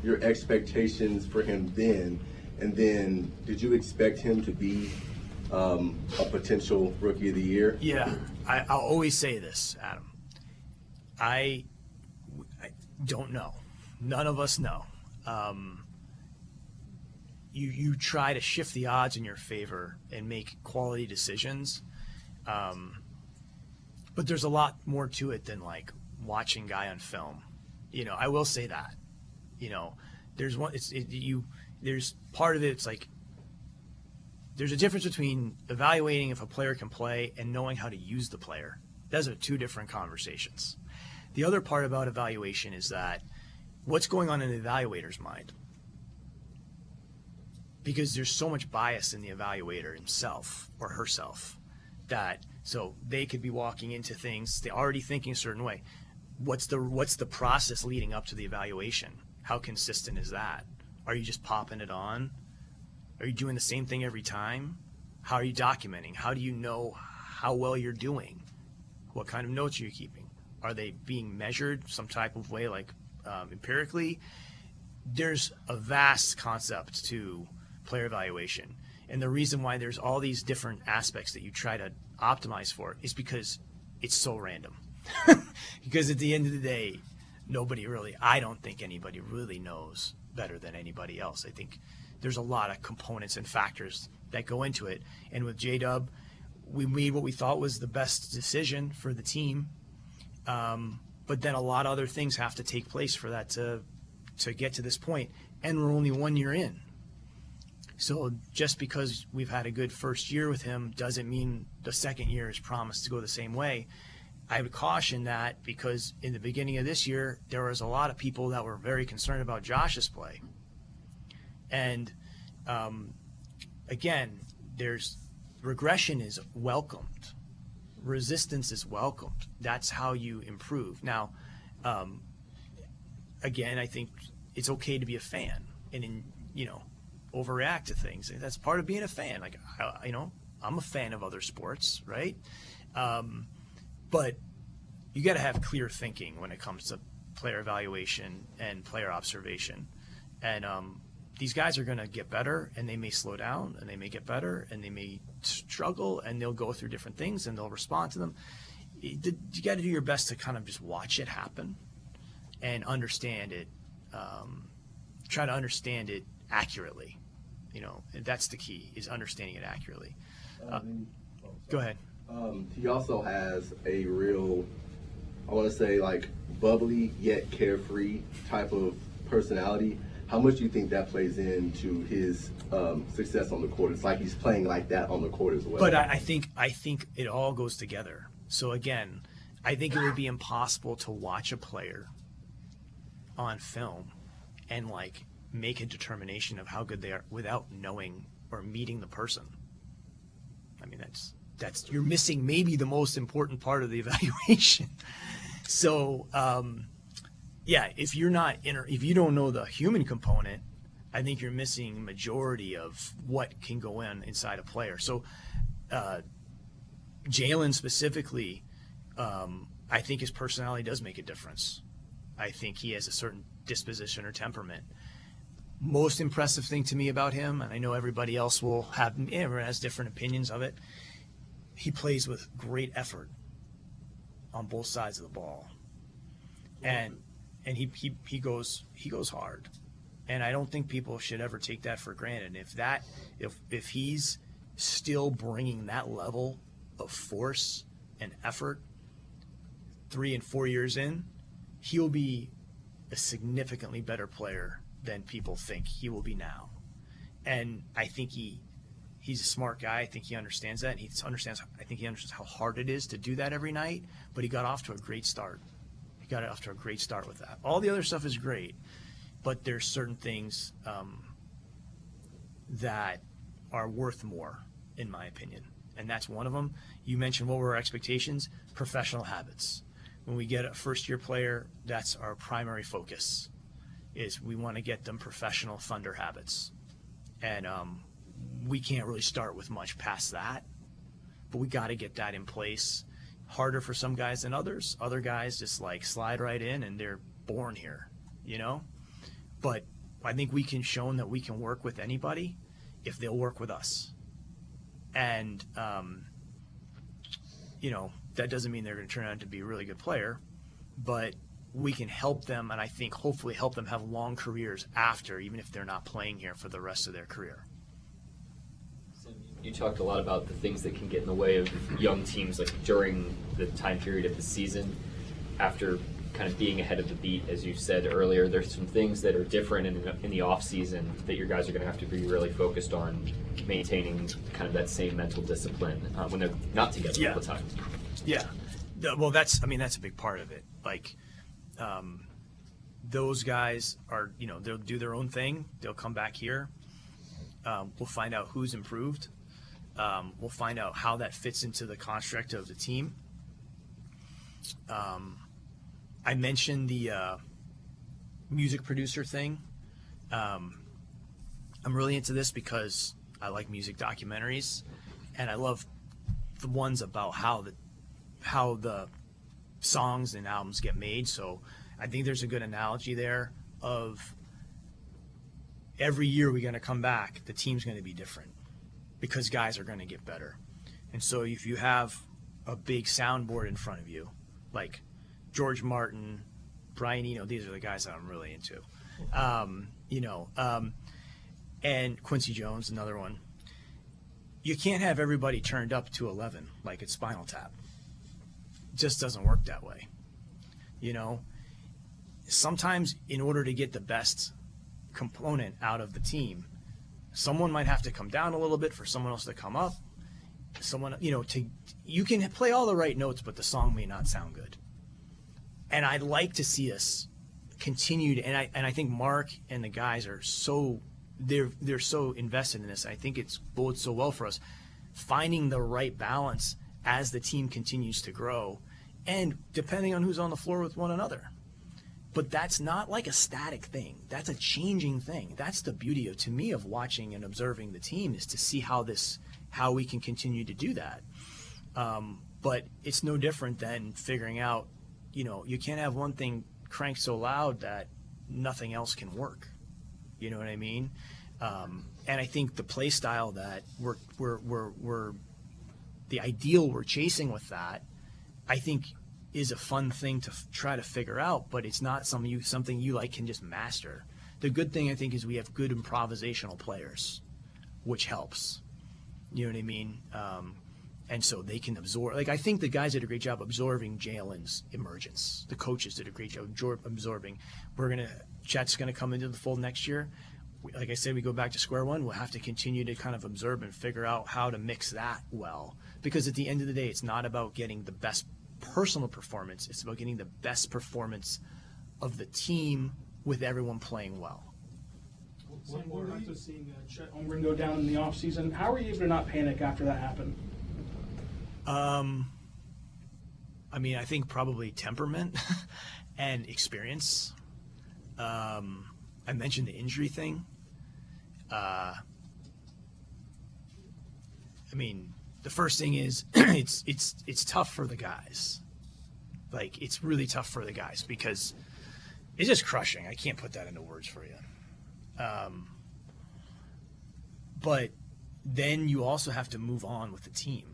your expectations for him then, and then did you expect him to be a potential Rookie of the Year? Yeah, I'll always say this, Adam. I don't know. None of us know. You try to shift the odds in your favor and make quality decisions, but there's a lot more to it than like watching guy on film. I will say that. There's there's part of it. It's like there's a difference between evaluating if a player can play and knowing how to use the player. Those are two different conversations. The other part about evaluation is that what's going on in the evaluator's mind. Because there's so much bias in the evaluator himself or herself so they could be walking into things, they're already thinking a certain way. What's the process leading up to the evaluation? How consistent is that? Are you just popping it on? Are you doing the same thing every time? How are you documenting? How do you know how well you're doing? What kind of notes are you keeping? Are they being measured some type of way, like empirically? There's a vast concept to player evaluation. And the reason why there's all these different aspects that you try to optimize for is because it's so random. Because at the end of the day, I don't think anybody really knows better than anybody else. I think there's a lot of components and factors that go into it. And with J-Dub, we made what we thought was the best decision for the team. But then a lot of other things have to take place for that to get to this point. And we're only 1 year in. So just because we've had a good first year with him doesn't mean the second year is promised to go the same way. I would caution that because in the beginning of this year, there was a lot of people that were very concerned about Josh's play. And again, regression is welcomed. Resistance is welcomed. That's how you improve. Now, again, I think it's okay to be a fan and overreact to things. That's part of being a fan. Like, I'm a fan of other sports, right? But you got to have clear thinking when it comes to player evaluation and player observation. And these guys are going to get better, and they may slow down, and they may get better, and they may struggle, and they'll go through different things, and they'll respond to them. You got to do your best to kind of just watch it happen and understand it. Try to understand it accurately. That's the key, is understanding it accurately. Go ahead. He also has a real, I want to say, like, bubbly yet carefree type of personality. How much do you think that plays into his success on the court? It's like he's playing like that on the court as well. But I think it all goes together. So again, I think it would be impossible to watch a player on film and like make a determination of how good they are without knowing or meeting the person. I mean, that's you're missing maybe the most important part of the evaluation. So, if you don't know the human component, I think you're missing majority of what can go inside a player. So, Jalen specifically, I think his personality does make a difference. I think he has a certain disposition or temperament. Most impressive thing to me about him, and I know everybody else has different opinions of it, he plays with great effort on both sides of the ball. And he goes hard. And I don't think people should ever take that for granted. If he's still bringing that level of force and effort 3 and 4 years in, he'll be a significantly better player than people think he will be now. And I think he's a smart guy. I think he understands that. I think he understands how hard it is to do that every night, but he got off to a great start. With that. All the other stuff is great, but there's certain things that are worth more, in my opinion. And that's one of them. You mentioned what were our expectations? Professional habits. When we get a first-year player, that's our primary focus, is we want to get them professional Thunder habits. And we can't really start with much past that, but we got to get that in place. Harder for some guys than others. Other guys just like slide right in and they're born here, But I think we can show them that we can work with anybody if they'll work with us. And, that doesn't mean they're going to turn out to be a really good player, but we can help them, and I think hopefully help them have long careers after, even if they're not playing here for the rest of their career. You talked a lot about the things that can get in the way of young teams, like during the time period of the season, after kind of being ahead of the beat, as you said earlier. There's some things that are different in the off season that your guys are going to have to be really focused on maintaining kind of that same mental discipline when they're not together all the time. Yeah. Well, that's a big part of it. Like, those guys are, they'll do their own thing. They'll come back here. We'll find out who's improved. We'll find out how that fits into the construct of the team. I mentioned the music producer thing. I'm really into this because I like music documentaries, and I love the ones about how the songs and albums get made. So I think there's a good analogy there of every year we're going to come back, the team's going to be different because guys are going to get better. And so if you have a big soundboard in front of you, like George Martin, Brian Eno, these are the guys that I'm really into. And Quincy Jones, another one. You can't have everybody turned up to 11 like it's Spinal Tap. It just doesn't work that way. Sometimes in order to get the best component out of the team, someone might have to come down a little bit for someone else to come up. You can play all the right notes, but the song may not sound good. And I'd like to see us continue to, and I think Mark and the guys are they're so invested in this. I think it's bodes so well for us, finding the right balance as the team continues to grow, and depending on who's on the floor with one another. But that's not like a static thing. That's a changing thing. That's the beauty of watching and observing the team, is to see how we can continue to do that. But it's no different than figuring out, you can't have one thing cranked so loud that nothing else can work. You know what I mean? And I think the play style that we're the ideal we're chasing with that, I think, is a fun thing to try to figure out, but it's not something you like can just master. The good thing, I think, is we have good improvisational players, which helps. You know what I mean? And so they can absorb. Like, I think the guys did a great job absorbing Jalen's emergence. The coaches did a great job absorbing. Chet's gonna come into the fold next year. Like I said, we go back to square one. We'll have to continue to kind of observe and figure out how to mix that well. Because at the end of the day, it's not about getting the best personal performance. It's about getting the best performance of the team with everyone playing well. One more after seeing Chet Holmgren go down in the offseason. How were you able to not panic after that happened? I think probably temperament and experience. I mentioned the injury thing. The first thing is it's tough for the guys. Like, it's really tough for the guys because it's just crushing. I can't put that into words for you. But then you also have to move on with the team.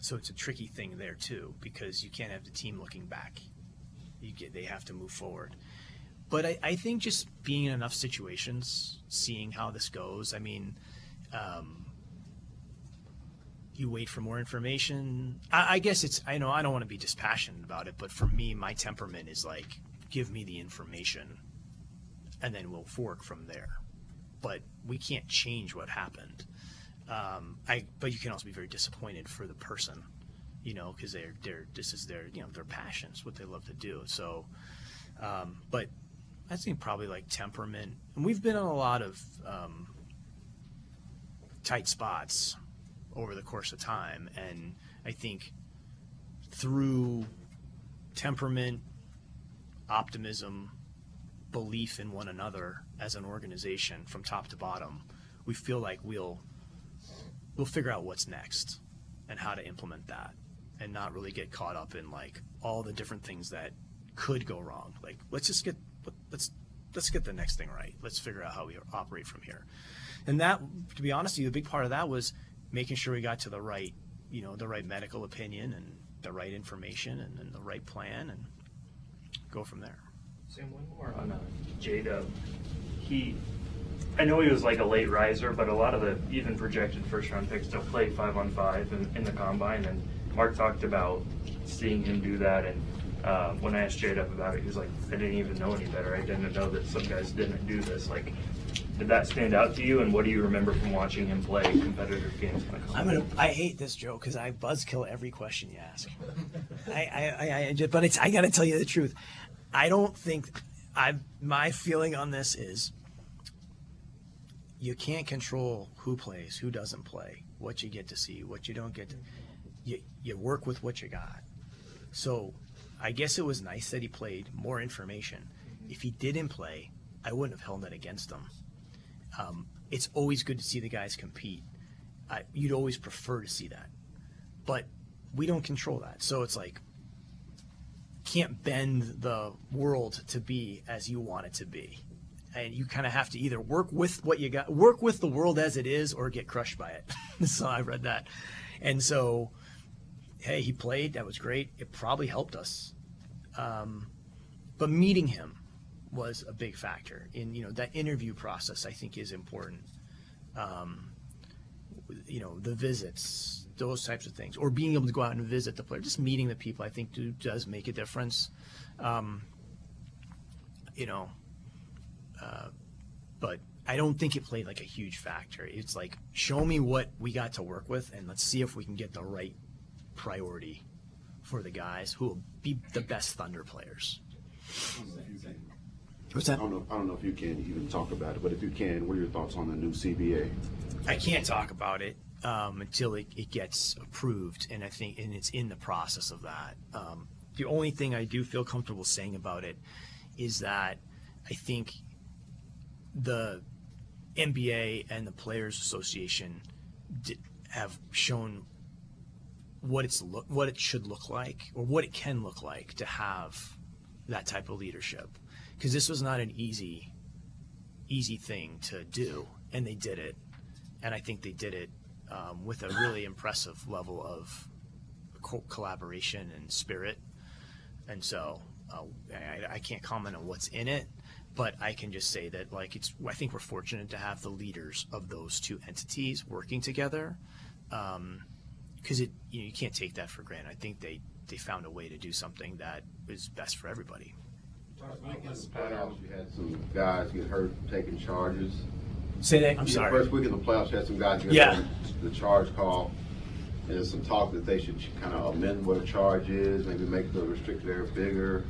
So it's a tricky thing there too, because you can't have the team looking back. They have to move forward. But I think just being in enough situations, seeing how this goes. You wait for more information. I guess I don't want to be dispassionate about it, but for me, my temperament is like, give me the information and then we'll work from there. But we can't change what happened. But you can also be very disappointed for the person, because this is their passion. It's what they love to do. So, but I think probably like temperament, and we've been in a lot of tight spots over the course of time, and I think through temperament, optimism, belief in one another as an organization from top to bottom, we feel like we'll figure out what's next and how to implement that, and not really get caught up in like all the different things that could go wrong. Like, let's let's get the next thing right. Let's figure out how we operate from here. And that, to be honest with you, a big part of that was making sure we got to the right, the right medical opinion and the right information and then the right plan and go from there. Sam, one more on J-Dub. I know he was like a late riser, but a lot of the even projected first-round picks don't play 5-on-5 in the combine. And Mark talked about seeing him do that. And when I asked J-Dub about it, he was like, I didn't even know any better. I didn't know that some guys didn't do this. Like, did that stand out to you? And what do you remember from watching him play competitive games in the combine? I hate this joke because I buzzkill every question you ask. But I got to tell you the truth. I don't think my feeling on this is you can't control who plays, who doesn't play, what you get to see, what you don't get to. You work with what you got. So I guess it was nice that he played, more information. If he didn't play, I wouldn't have held it against him. It's always good to see the guys compete. You'd always prefer to see that. But we don't control that. So it's like, can't bend the world to be as you want it to be. And you kind of have to either work with what you got, work with the world as it is, or get crushed by it. So I read that. And so, hey, he played. That was great. It probably helped us. But meeting him was a big factor in, that interview process I think is important. The visits, those types of things, or being able to go out and visit the player, just meeting the people I think does make a difference. But I don't think it played like a huge factor. It's like, show me what we got to work with and let's see if we can get the right priority for the guys who will be the best Thunder players. What's that? I don't know if you can even talk about it, but if you can, what are your thoughts on the new CBA? I can't talk about it until it gets approved, and it's in the process of that. The only thing I do feel comfortable saying about it is that I think the NBA and the Players Association have shown what it should look like, or what it can look like to have that type of leadership. Because this was not an easy thing to do, and they did it. And I think they did it with a really impressive level of collaboration and spirit. And so I can't comment on what's in it, but I can just say that I think we're fortunate to have the leaders of those two entities working together, because you can't take that for granted. I think they found a way to do something that is best for everybody. Playoffs, you had some guys get hurt taking charges. Say that. I'm sorry. First week in the playoffs, you had some guys get hurt the charge call. And there's some talk that they should kind of amend what a charge is, maybe make the restricted area bigger.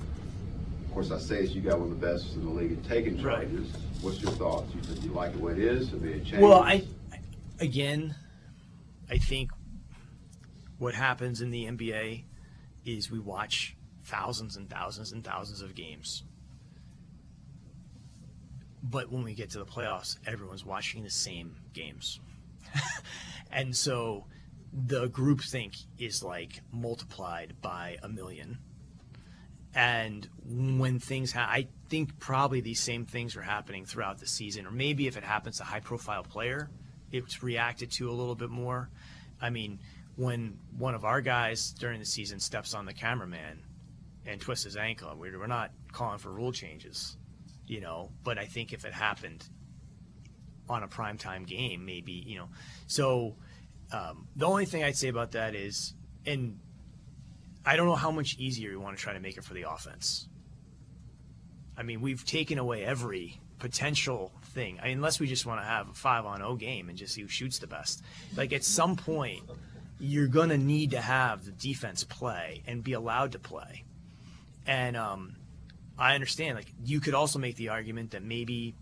Of course, I say you got one of the best in the league at taking charges. Right. What's your thoughts? You like it the way it is? Should be a change? Well, I think what happens in the NBA is we watch thousands and thousands and thousands of games. But when we get to the playoffs, everyone's watching the same games. And so the groupthink is like multiplied by a million. And when things I think probably these same things are happening throughout the season, or maybe if it happens to a high-profile player, it's reacted to a little bit more. I mean, when one of our guys during the season steps on the cameraman and twists his ankle, we're not calling for rule changes, but I think if it happened on a primetime game, maybe, So the only thing I'd say about that is, and I don't know how much easier you want to try to make it for the offense. I mean, we've taken away every potential thing. Unless we just want to have a 5-on-0 game and just see who shoots the best. Like, at some point, you're going to need to have the defense play and be allowed to play. And I understand, you could also make the argument that maybe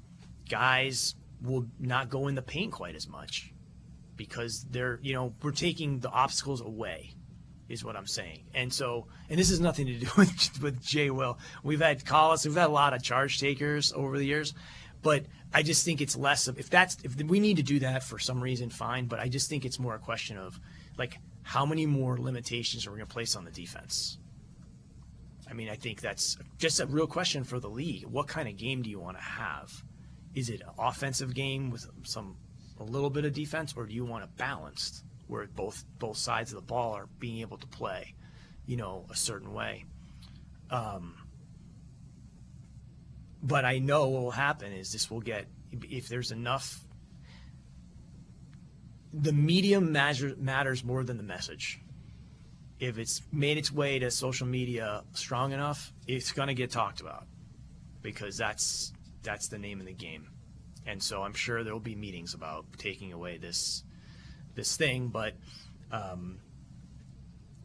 guys will not go in the paint quite as much because they're, we're taking the obstacles away, is what I'm saying. And so, and this has nothing to do with Jay Will. We've had Collis, we've had a lot of charge takers over the years, but I just think it's less of, if we need to do that for some reason, fine, but I just think it's more a question of, how many more limitations are we going to place on the defense? I mean, I think that's just a real question for the league. What kind of game do you want to have? Is it an offensive game with a little bit of defense, or do you want a balanced where both sides of the ball are being able to play, a certain way? But I know what will happen is this will get, if there's enough, the medium matters more than the message. If it's made its way to social media strong enough, it's going to get talked about, because that's the name of the game. And so I'm sure there will be meetings about taking away this thing, but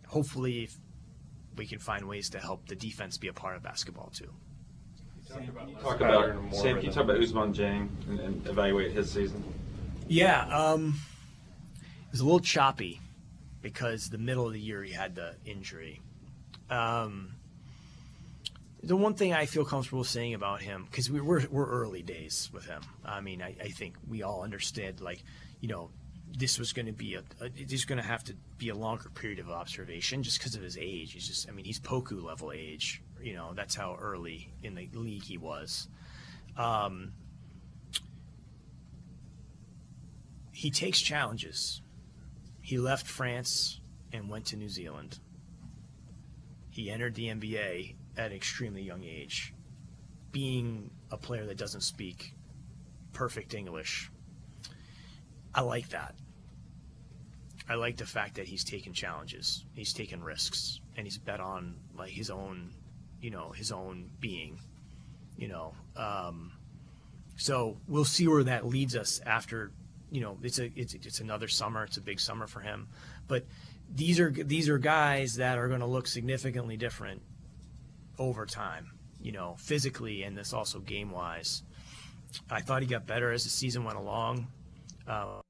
hopefully we can find ways to help the defense be a part of basketball too. Can you talk about Ousmane Dieng and evaluate his season? Yeah, it was a little choppy because the middle of the year he had the injury. The one thing I feel comfortable saying about him, because we're early days with him. I mean, I think we all understood, this was going to be there's going to have to be a longer period of observation just because of his age. He's Poku level age. That's how early in the league he was. He takes challenges. He left France and went to New Zealand. He entered the NBA at an extremely young age, being a player that doesn't speak perfect English. I like that. I like the fact that he's taken challenges, he's taken risks, and he's bet on his own being. So we'll see where that leads us after. It's another summer. It's a big summer for him, but these are guys that are going to look significantly different over time, physically, and this also game wise. I thought he got better as the season went along,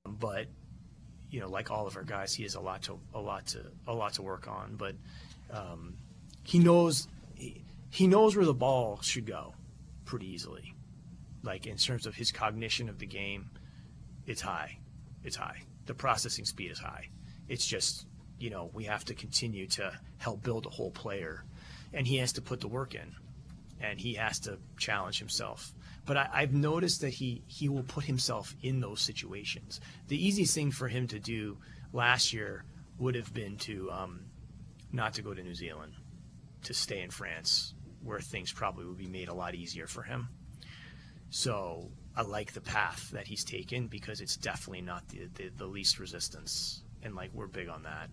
but like all of our guys, he has a lot to work on. But he knows where the ball should go pretty easily. In terms of his cognition of the game, it's high. The processing speed is high. It's just, we have to continue to help build a whole player, and he has to put the work in, and he has to challenge himself. But I've noticed that he will put himself in those situations. The easiest thing for him to do last year would have been to not to go to New Zealand, to stay in France, where things probably would be made a lot easier for him. So I like the path that he's taken, because it's definitely not the least resistance, and we're big on that.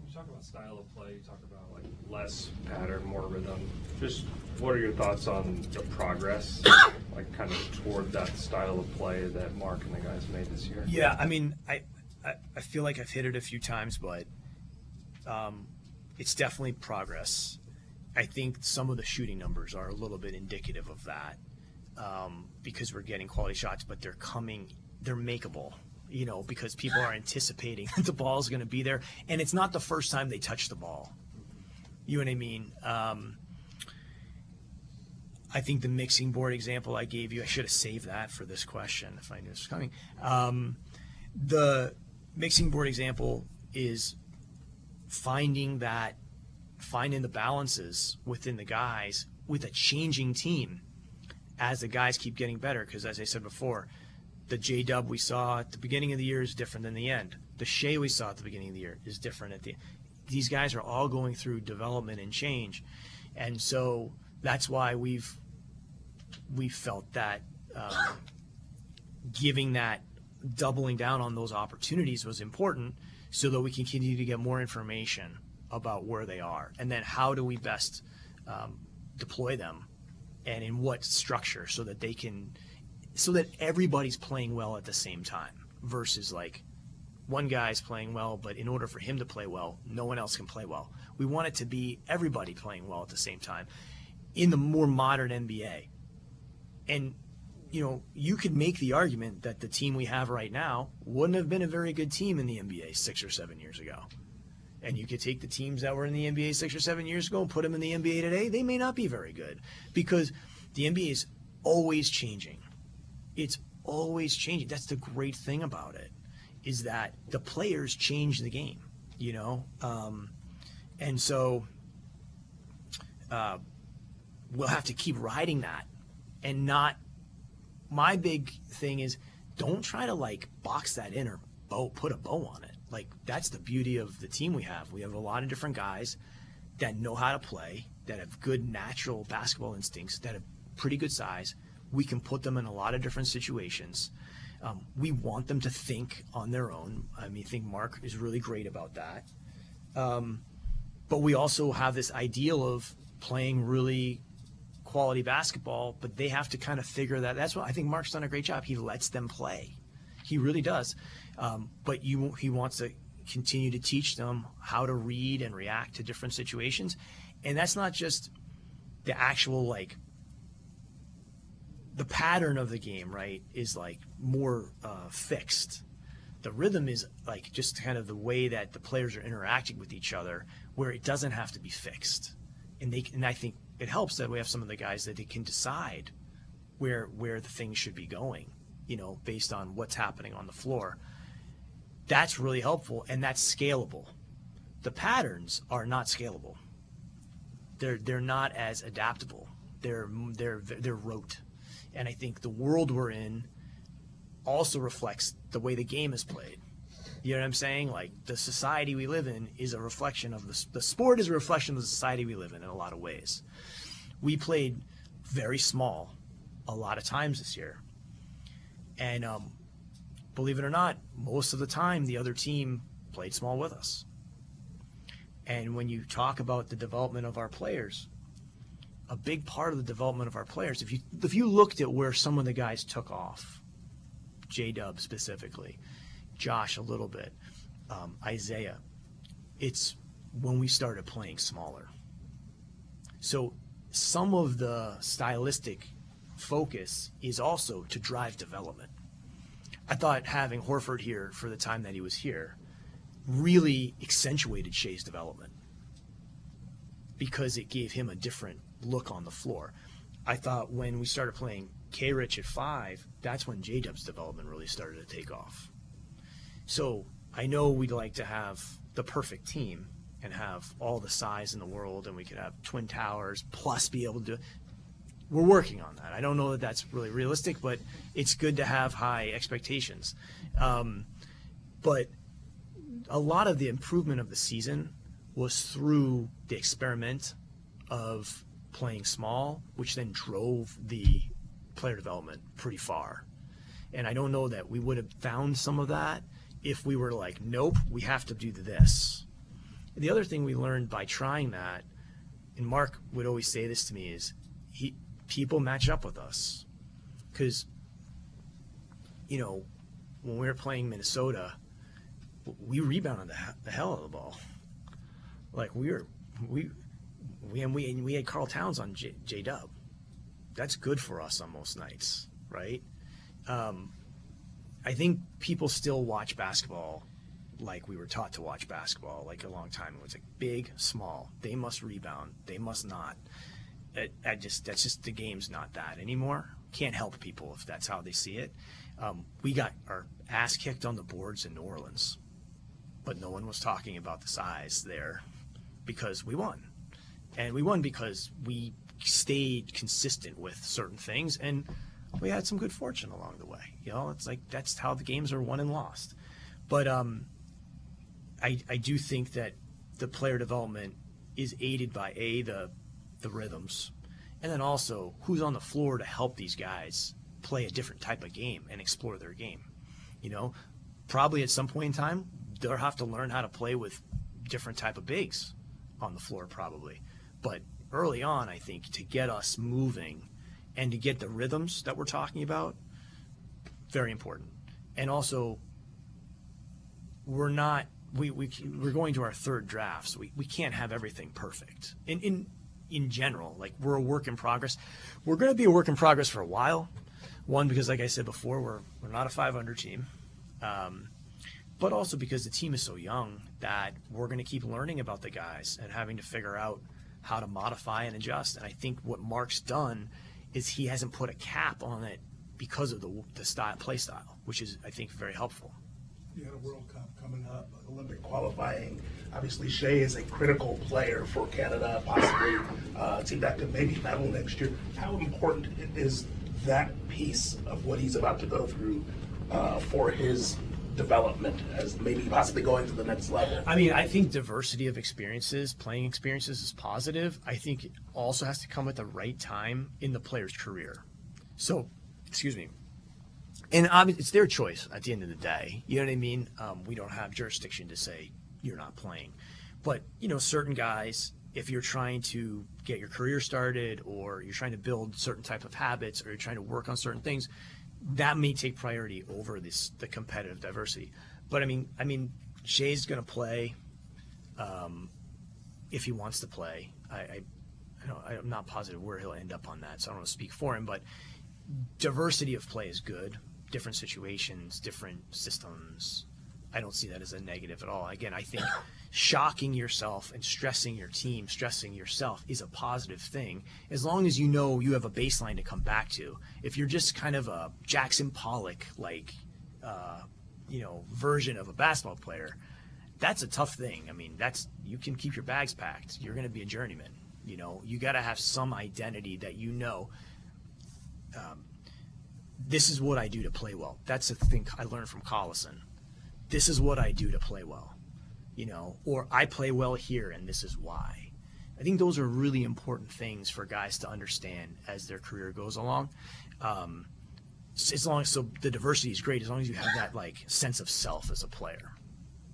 You talk about style of play, you talk about less pattern, more rhythm. Just what are your thoughts on the progress, kind of toward that style of play that Mark and the guys made this year? Yeah, I mean, I feel like I've hit it a few times, but it's definitely progress. I think some of the shooting numbers are a little bit indicative of that, because we're getting quality shots, but they're makeable. Because people are anticipating that the ball is going to be there, and it's not the first time they touch the ball. You know what I mean? I think the mixing board example I gave you, I should have saved that for this question if I knew this was coming. The mixing board example is finding the balances within the guys with a changing team as the guys keep getting better. Because as I said before, the J-Dub we saw at the beginning of the year is different than the end. The Shai we saw at the beginning of the year is different at the end. These guys are all going through development and change. And so that's why we've felt that doubling down on those opportunities was important, so that we can continue to get more information about where they are. And then how do we best deploy them, and in what structure, so that everybody's playing well at the same time, versus one guy's playing well, but in order for him to play well, no one else can play well. We want it to be everybody playing well at the same time in the more modern NBA. And, you could make the argument that the team we have right now wouldn't have been a very good team in the NBA 6 or 7 years ago. And you could take the teams that were in the NBA 6 or 7 years ago and put them in the NBA today. They may not be very good, because the NBA is always changing. It's always changing. That's the great thing about it, is that the players change the game, And so we'll have to keep riding that, and not. My big thing is, don't try to like box that in or put a bow on it. Like, that's the beauty of the team we have. We have a lot of different guys that know how to play, that have good natural basketball instincts, that have pretty good size. We can put them in a lot of different situations. We want them to think on their own. I mean, I think Mark is really great about that. But we also have this ideal of playing really quality basketball, but they have to kind of figure that. That's what I think Mark's done a great job. He lets them play. He really does. But he wants to continue to teach them how to read and react to different situations. And that's not just the actual, like, the pattern of the game, right, is like more fixed. The rhythm is like just kind of the way that the players are interacting with each other, where it doesn't have to be fixed. And I think it helps that we have some of the guys that they can decide where the things should be going, based on what's happening on the floor. That's really helpful, and that's scalable. The patterns are not scalable. They're not as adaptable. They're rote. And I think the world we're in also reflects the way the game is played. You know what I'm saying? Like, the society we live in is a reflection of the sport is a reflection of the society we live in a lot of ways. We played very small a lot of times this year. And believe it or not, most of the time the other team played small with us. And when you talk about the development of our players, a big part of the development of our players, if you looked at where some of the guys took off, J-Dub specifically, Josh a little bit, Isaiah, it's when we started playing smaller. So some of the stylistic focus is also to drive development. I thought having Horford here for the time that he was here really accentuated Shai's development because it gave him a different look on the floor. I thought when we started playing K-Rich at 5, that's when J-Dub's development really started to take off. So I know we'd like to have the perfect team and have all the size in the world, and we could have twin towers plus be able to do it. We're working on that. I don't know that that's really realistic, but it's good to have high expectations. But a lot of the improvement of the season was through the experiment of playing small, which then drove the player development pretty far. And I don't know that we would have found some of that if we were like, nope, we have to do this. And the other thing we learned by trying that, and Mark would always say this to me, is people match up with us. Because, when we were playing Minnesota, we rebounded the hell out of the ball. Like, we had Karl Towns on J-Dub. That's good for us on most nights, right? I think people still watch basketball like we were taught to watch basketball like a long time ago. It's like big, small. They must rebound. They must not. That's just the game's not that anymore. Can't help people if that's how they see it. We got our ass kicked on the boards in New Orleans, but no one was talking about the size there because we won. And we won because we stayed consistent with certain things, and we had some good fortune along the way. It's like that's how the games are won and lost. But I do think that the player development is aided by the rhythms, and then also who's on the floor to help these guys play a different type of game and explore their game. Probably at some point in time they'll have to learn how to play with different type of bigs on the floor probably. But early on, I think, to get us moving and to get the rhythms that we're talking about, very important. And also, we're going to our third draft, so we can't have everything perfect. In general, like, we're a work in progress. We're going to be a work in progress for a while. One, because like I said before, we're not a 500 team. But also because the team is so young that we're going to keep learning about the guys and having to figure out how to modify and adjust. And I think what Mark's done is he hasn't put a cap on it because of the play style, which is, I think, very helpful. You got a World Cup coming up, Olympic qualifying. Obviously, Shai is a critical player for Canada, possibly a team that could maybe medal next year. How important is that piece of what he's about to go through for his development as maybe possibly going to the next level? I mean, I think diversity of experiences, playing experiences, is positive. I think it also has to come at the right time in the player's career. So, excuse me. And it's their choice at the end of the day. You know what I mean? We don't have jurisdiction to say you're not playing. But, certain guys, if you're trying to get your career started or you're trying to build certain type of habits or you're trying to work on certain things, that may take priority over the competitive diversity. But, I mean, Shai's going to play if he wants to play. I'm not positive where he'll end up on that, so I don't want to speak for him. But diversity of play is good. Different situations, different systems. I don't see that as a negative at all. Again, I think shocking yourself and stressing your team, stressing yourself is a positive thing, as long as you know you have a baseline to come back to. If you're just kind of a Jackson Pollock version of a basketball player, that's a tough thing. I mean, you can keep your bags packed. You're going to be a journeyman. You got to have some identity that this is what I do to play well. That's the thing I learned from Collison. This is what I do to play well, or I play well here and this is why. I think those are really important things for guys to understand as their career goes along. So the diversity is great as long as you have that sense of self as a player.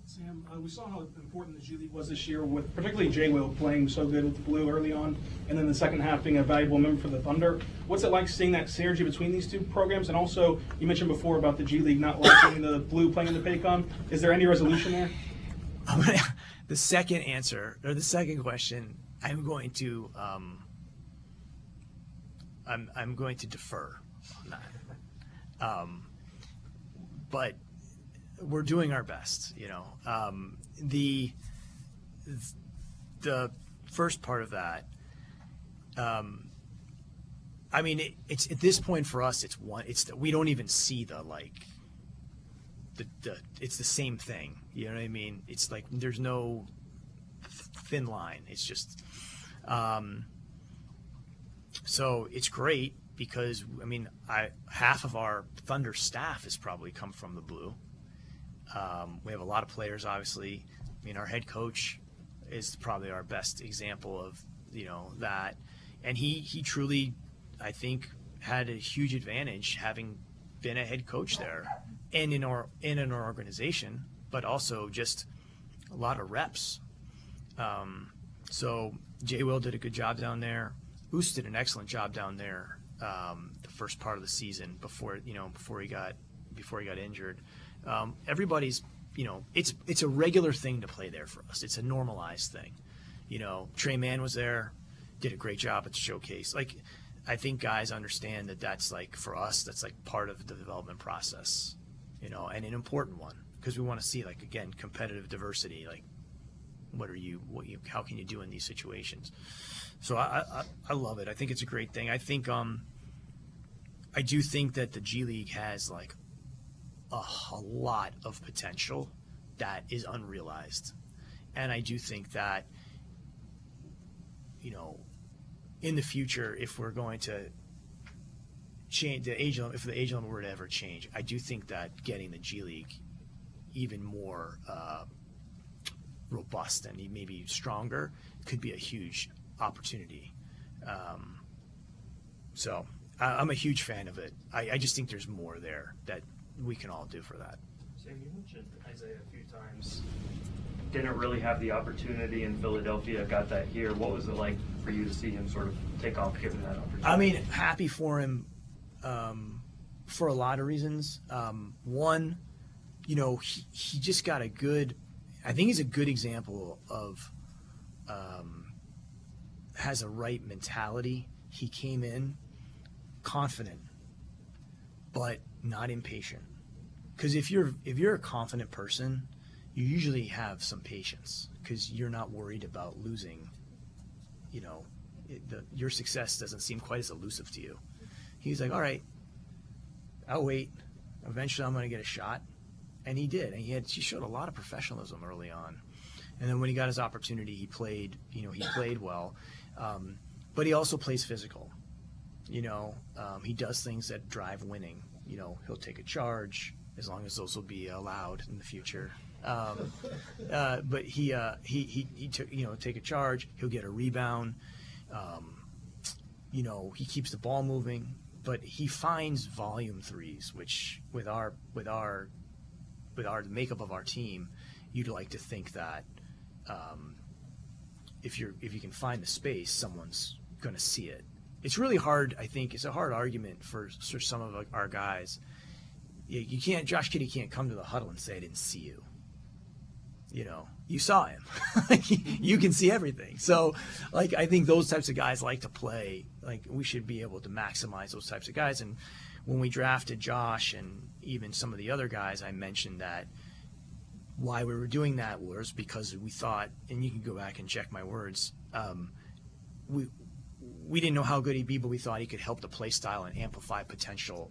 Sam, we saw how important the G League was this year, with particularly J. Will playing so good with the Blue early on, and then the second half being a valuable member for the Thunder. What's it like seeing that synergy between these two programs? And also, you mentioned before about the G League not liking the Blue playing in the Paycon. Is there any resolution there? The second question, I'm going to defer on that. But we're doing our best, the first part of that, it's at this point for us, we don't even see it's the same thing. You know what I mean? It's like there's no thin line. It's just, so it's great because half of our Thunder staff has probably come from the Blue. We have a lot of players, obviously. Our head coach is probably our best example of, that. And he truly, I think, had a huge advantage having been a head coach there and in our organization, but also just a lot of reps. So J. Will did a good job down there. Oos did an excellent job down there the first part of the season before he got injured. Everybody's, it's a regular thing to play there for us. It's a normalized thing. Trey Mann was there, did a great job at the showcase. I think guys understand that that's for us, that's part of the development process, and an important one, because we want to see again, competitive diversity. How can you do in these situations? So I love it. I think it's a great thing. I think, I do think that the G League has a lot of potential that is unrealized. And I do think that, in the future, if we're going to change the age limit, if the age limit were to ever change, I do think that getting the G League even more robust and maybe stronger could be a huge opportunity. So I'm a huge fan of it. I just think there's more there that we can all do for that. Sam, you mentioned Isaiah a few times. Didn't really have the opportunity in Philadelphia, got that here. What was it like for you to see him sort of take off given that opportunity? Happy for him for a lot of reasons. One, he just got I think he's a good example of has a right mentality. He came in confident, but not impatient. Because if you're a confident person, you usually have some patience because you're not worried about losing. Your success doesn't seem quite as elusive to you. He's like, all right, I'll wait. Eventually I'm going to get a shot, And he did. And he showed a lot of professionalism early on. And then when he got his opportunity, he played well. But he also plays physical. He does things that drive winning. He'll take a charge, as long as those will be allowed in the future. But he took, take a charge. He'll get a rebound. He keeps the ball moving, but he finds volume threes, which with the makeup of our team, you'd like to think that if you can find the space, someone's going to see it. It's really hard. I think it's a hard argument for some of our guys. You can't. Josh Giddey can't come to the huddle and say, "I didn't see you." You saw him. You can see everything. So, I think those types of guys like to play. We should be able to maximize those types of guys. And when we drafted Josh and even some of the other guys, I mentioned that why we were doing that was because we thought, and you can go back and check my words, we didn't know how good he'd be, but we thought he could help the play style and amplify potential,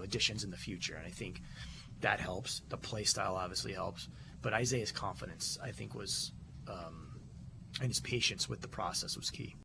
additions in the future. And I think that helps. The play style obviously helps. But Isaiah's confidence, I think, was, and his patience with the process was key.